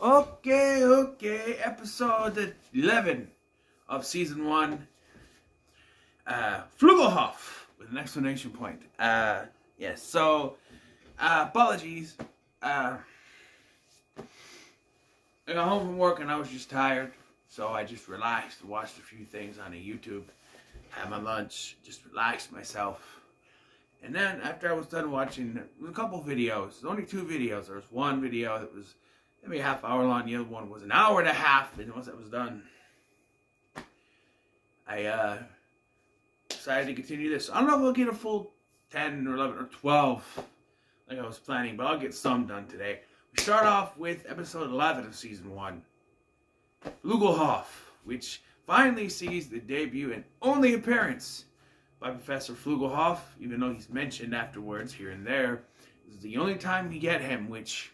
Okay, episode 11 of season 1. Flugelhoff with an exclamation point. Yes, so, apologies. I got home from work and I was just tired, so I just relaxed, watched a few things on YouTube, had my lunch, just relaxed myself. And then after I was done watching a couple videos, there's only 2 videos. There was one video that was maybe a half hour long, the other one was an hour and a half, and once that was done, I decided to continue this. I don't know if we'll get a full 10 or 11 or 12 like I was planning, but I'll get some done today. We start off with episode 11 of season 1, Flugelhoff, which finally sees the debut and only appearance by Professor Flugelhoff, even though he's mentioned afterwards here and there. This is the only time we get him, which,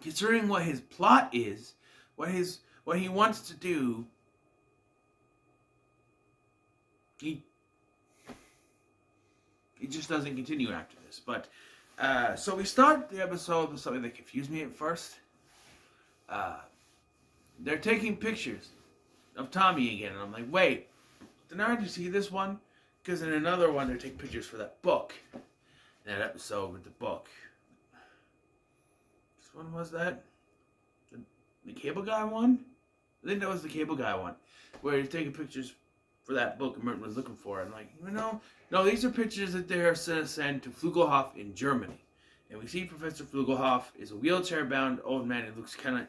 considering what his plot is, what he wants to do, he just doesn't continue after this. But so we start the episode with something that confused me at first. They're taking pictures of Tommy again, and I'm like, wait, didn't I already see this one? Because in another one, they're taking pictures for that book. That episode with the book. Which one was that? The cable guy one? I think that was the cable guy one. Where he's taking pictures for that book Merton was looking for. I'm like, no, these are pictures that they're sent to Flugelhoff in Germany. And we see Professor Flugelhoff is a wheelchair-bound old man who looks kind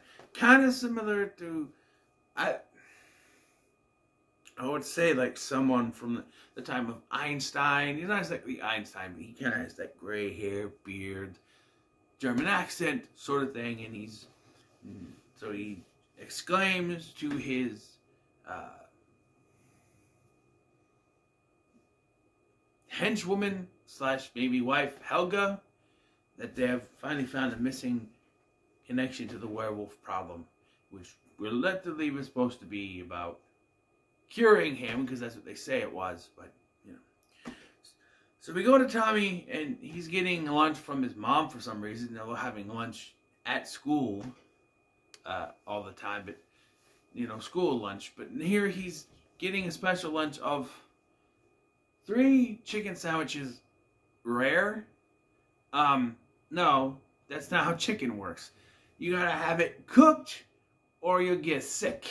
of similar to, I would say, like someone from the time of Einstein. He's not exactly Einstein, but he kind of has that gray hair, beard, German accent sort of thing. And so he exclaims to his henchwoman / maybe wife, Helga, that they have finally found a missing connection to the werewolf problem, which reluctantly was supposed to be about curing him, because that's what they say it was, but, you know. So we go to Tommy, and he's getting lunch from his mom for some reason. They're having lunch at school all the time, but, you know, school lunch. But here he's getting a special lunch of 3 chicken sandwiches rare. No, that's not how chicken works. You gotta have it cooked or you'll get sick.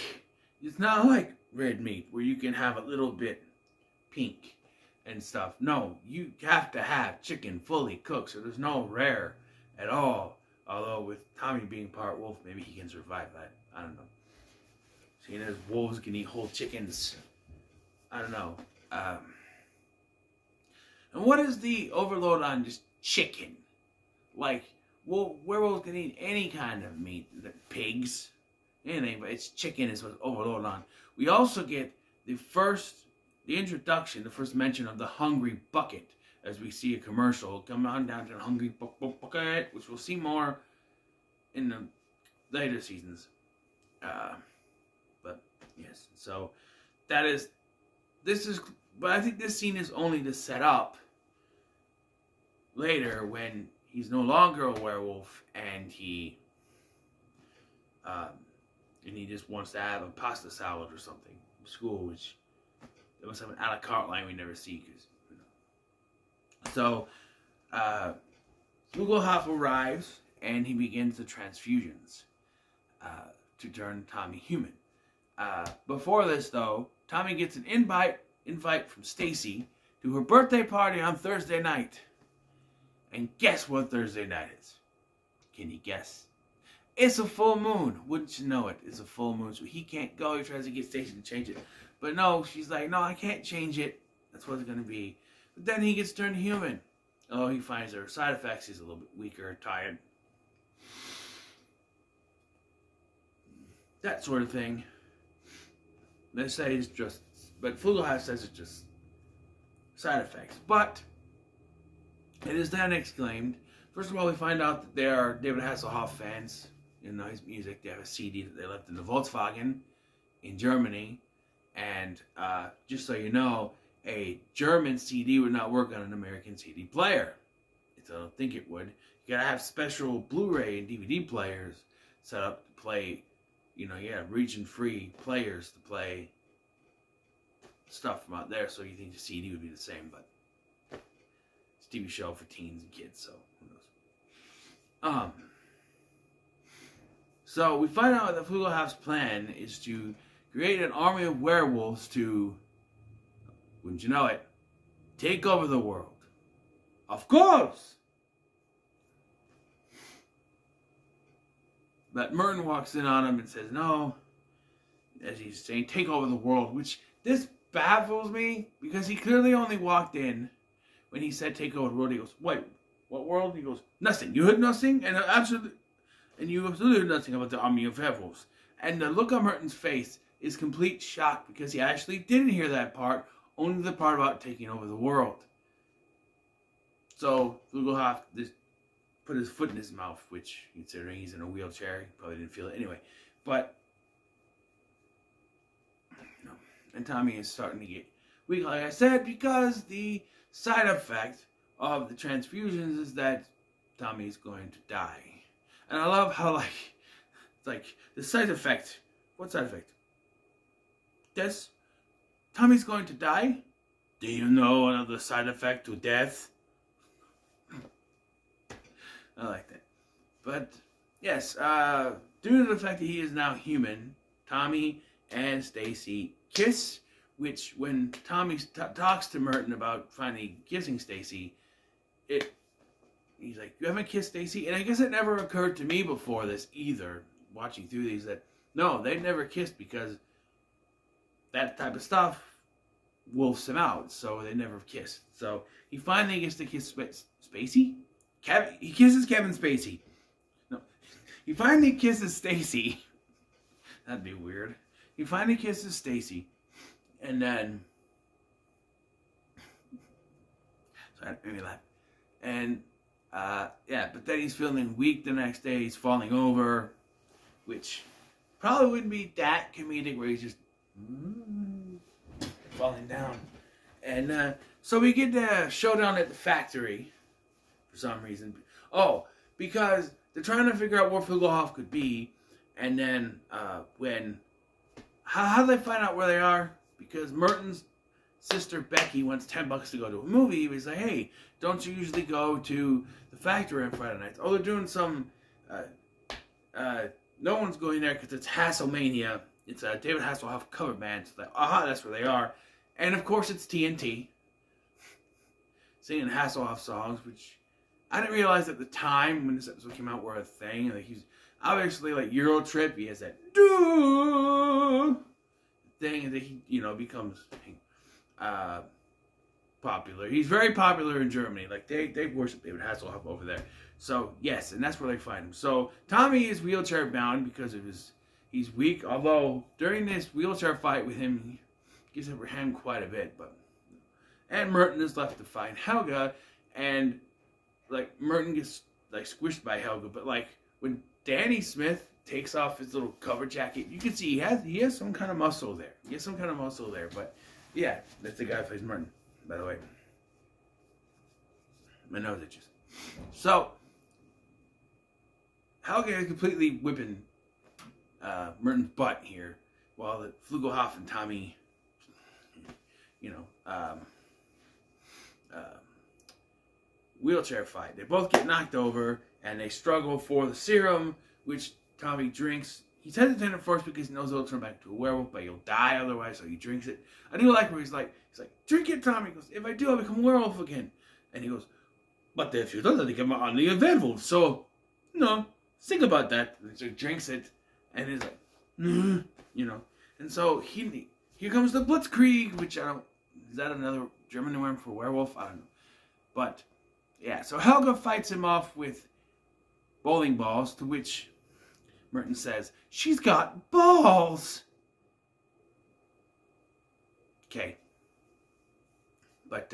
It's not like red meat where you can have a little bit pink and stuff. No, you have to have chicken fully cooked, so there's no rare at all. Although with Tommy being part wolf, maybe he can survive that. I don't know. Seeing as wolves can eat whole chickens, I don't know. And what is the overload on just chicken? Like, well, werewolves can eat any kind of meat. Pigs, anything, but it's chicken is what's overload on. We also get the first mention of the Hungry Bucket, as we see a commercial. Come on down to the Hungry Bucket, which we'll see more in the later seasons. But yes, so but I think this scene is only to set up later when he's no longer a werewolf and he just wants to have a pasta salad or something in school, which they must have an a la carte line we never see. So Flugelhoff arrives and he begins the transfusions to turn Tommy human. Before this, though, Tommy gets an invite from Stacy to her birthday party on Thursday night. And guess what Thursday night is? Can you guess? It's a full moon. Wouldn't you know it? It's a full moon, so he can't go. He tries to get Stacy to change it. But no, she's like, no, I can't change it. That's what it's going to be. But then he gets turned human. Oh, he finds there are side effects. He's a little bit weaker, tired. That sort of thing. They say it's just, but Flugelhoff says it's just side effects. But it is then exclaimed. First of all, we find out that they are David Hasselhoff fans. You know his music. They have a CD that they left in the Volkswagen in Germany. And just so you know, a German CD would not work on an American CD player. I don't think it would. You gotta have special Blu-ray and DVD players set up to play, region-free players to play stuff from out there. So you think the CD would be the same, but it's a TV show for teens and kids, so who knows. So we find out that Flugelhoff's plan is to create an army of werewolves to, wouldn't you know it, take over the world. Of course! But Merton walks in on him and says, no, as he's saying, take over the world, which this baffles me, because he clearly only walked in when he said take over the world. He goes, wait, what world? He goes, nothing. You heard nothing? And you absolutely heard nothing about the army of werewolves. And the look on Merton's face is complete shock, because he actually didn't hear that part, only the part about taking over the world. So Flugelhoff just put his foot in his mouth, which, considering he's in a wheelchair, he probably didn't feel it anyway. But, and Tommy is starting to get weak, like I said, because the side effect of the transfusions is that Tommy's going to die. And I love how, it's like, the side effect, what side effect? Death? Tommy's going to die? Do you know another side effect to death? I like that. But, yes, due to the fact that he is now human, Tommy and Stacy kiss, which when Tommy talks to Merton about finally kissing Stacy, he's like, you haven't kissed Stacy? And I guess it never occurred to me before this either, watching through these, that no, they've never kissed, because that type of stuff wolfs him out, so they never kissed. So he finally gets to kiss Spacey? He kisses Kevin Spacey. No, he finally kisses Stacy. That'd be weird. He finally kisses Stacy, and then, so that made me laugh. And yeah, but then he's feeling weak the next day. He's falling over, which probably wouldn't be that comedic, where he's just falling down. And so we get the showdown at the factory for some reason. Oh, because they're trying to figure out where Flugelhoff could be, and then how do they find out where they are? Because Merton's sister Becky wants $10 to go to a movie. He's like, hey, don't you usually go to the factory on Friday nights? Oh, they're doing some, no one's going there because it's Hasselmania. It's a David Hasselhoff cover band. So like, aha, that's where they are. And of course it's TNT. Singing Hasselhoff songs, which I didn't realize at the time when this episode came out were a thing. Like, he's obviously like Euro Trip. He has that doo thing, and he, becomes popular. He's very popular in Germany. Like, they worship David Hasselhoff over there. So yes, and that's where they find him. So Tommy is wheelchair bound because of he's weak. Although during this wheelchair fight with him, he gets over him quite a bit. And Merton is left to find Helga, and like Merton gets like squished by Helga. But like when Danny Smith takes off his little cover jacket, you can see he has some kind of muscle there. He has some kind of muscle there. But yeah, that's the guy who plays Merton, by the way. My nose itches. So Helga is completely whipping Merton's butt here, while the Flugelhoff and Tommy, wheelchair fight. They both get knocked over, and they struggle for the serum, which Tommy drinks. He's hesitant at first because he knows he'll turn back into a werewolf, but he'll die otherwise, so he drinks it. I do like where he's like, drink it, Tommy. He goes, if I do, I'll become a werewolf again. And he goes, but if you don't, then become only a werewolf. So, think about that. And so he drinks it, and he's like, And so here comes the Blitzkrieg, which is that another German term for werewolf? I don't know. But yeah, so Helga fights him off with bowling balls, to which Merton says, she's got balls! Okay. But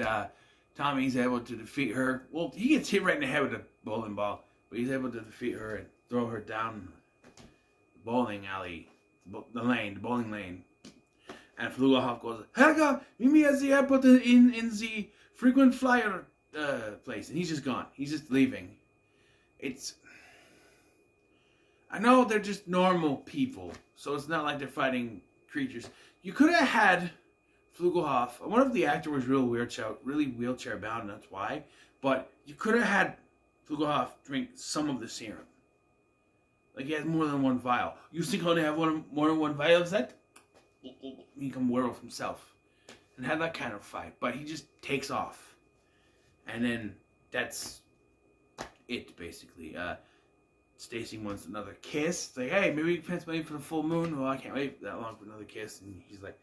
Tommy's able to defeat her. Well, he gets hit right in the head with a bowling ball, but he's able to defeat her and throw her down the bowling alley, the bowling lane. And Flugelhoff goes, Helga, meet me at the airport in the frequent flyer place. And he's just gone. He's just leaving. I know they're just normal people, so it's not like they're fighting creatures. You could have had Flugelhoff. I wonder if the actor was really wheelchair bound, and that's why. But you could have had Flugelhoff drink some of the serum. Like he has more than one vial. You think he only have more than one vial? Is that he become werewolf himself and had that kind of fight? But he just takes off, and then that's it basically. Stacy wants another kiss. It's like, hey, maybe we can wait for the full moon. Well, I can't wait that long for another kiss. And he's like,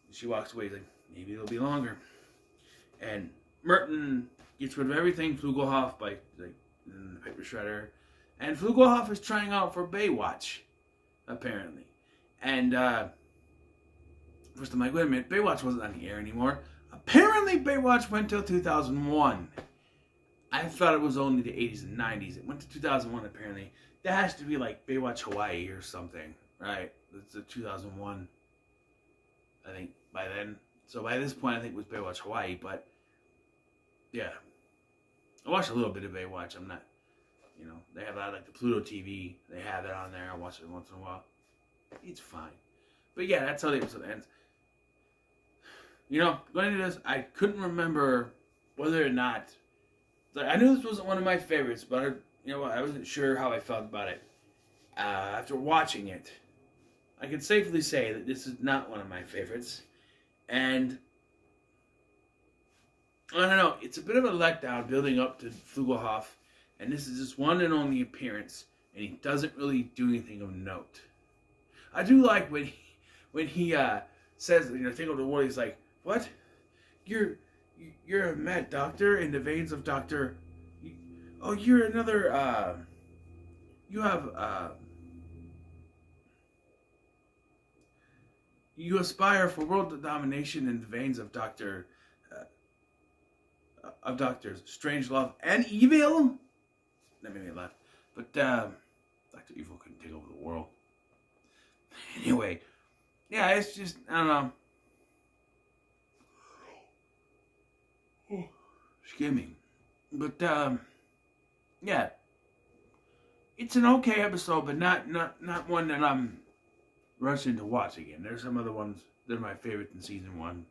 she walks away. He's like, maybe it'll be longer. And Merton gets rid of everything. Flugelhoff by like the paper shredder. And Flugelhoff is trying out for Baywatch, apparently. And first I'm like, wait a minute, Baywatch wasn't on the air anymore. Apparently Baywatch went till 2001. I thought it was only the 80s and 90s. It went to 2001 apparently. That has to be like Baywatch Hawaii or something, right? It's a 2001, I think, by then. So by this point I think it was Baywatch Hawaii, but yeah. I watched a little bit of Baywatch. I'm not, you know, they have that like the Pluto TV. They have it on there. I watch it once in a while. It's fine. But yeah, that's how the episode ends. You know, going into this, I couldn't remember whether or not, like, I knew this wasn't one of my favorites, but you know what, I wasn't sure how I felt about it. After watching it, I can safely say that this is not one of my favorites. And I don't know, it's a bit of a letdown building up to Flugelhoff, and this is his one and only appearance, and he doesn't really do anything of note. I do like when he says, you know, take over the world. He's like, what? You're a mad doctor in the veins of Dr. Oh, you're another, you have, you aspire for world domination in the veins of Dr. Of Doctors Strangelove and Evil? That made me laugh. But, Dr. Evil couldn't take over the world. Anyway, yeah, it's just, I don't know. Excuse me. But, yeah. It's an okay episode, but not one that I'm rushing to watch again. There's some other ones that are my favorite in season 1.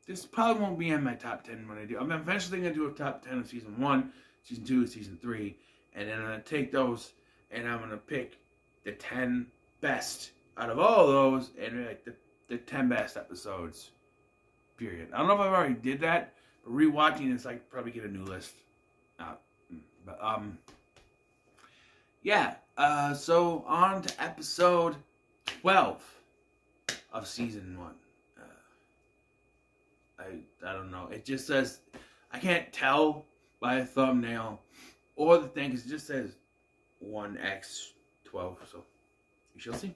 This probably won't be in my top 10 when I do. I'm eventually going to do a top 10 of season 1, season 2, season 3. And then I'm going to take those and I'm going to pick the 10 best out of all of those and like the 10 best episodes. Period. I don't know if I've already did that. Rewatching this, I could probably get a new list out. But, yeah. So, on to episode 12 of season 1. I don't know. It just says, I can't tell by a thumbnail or the thing, because it just says 1x12. So, we shall see.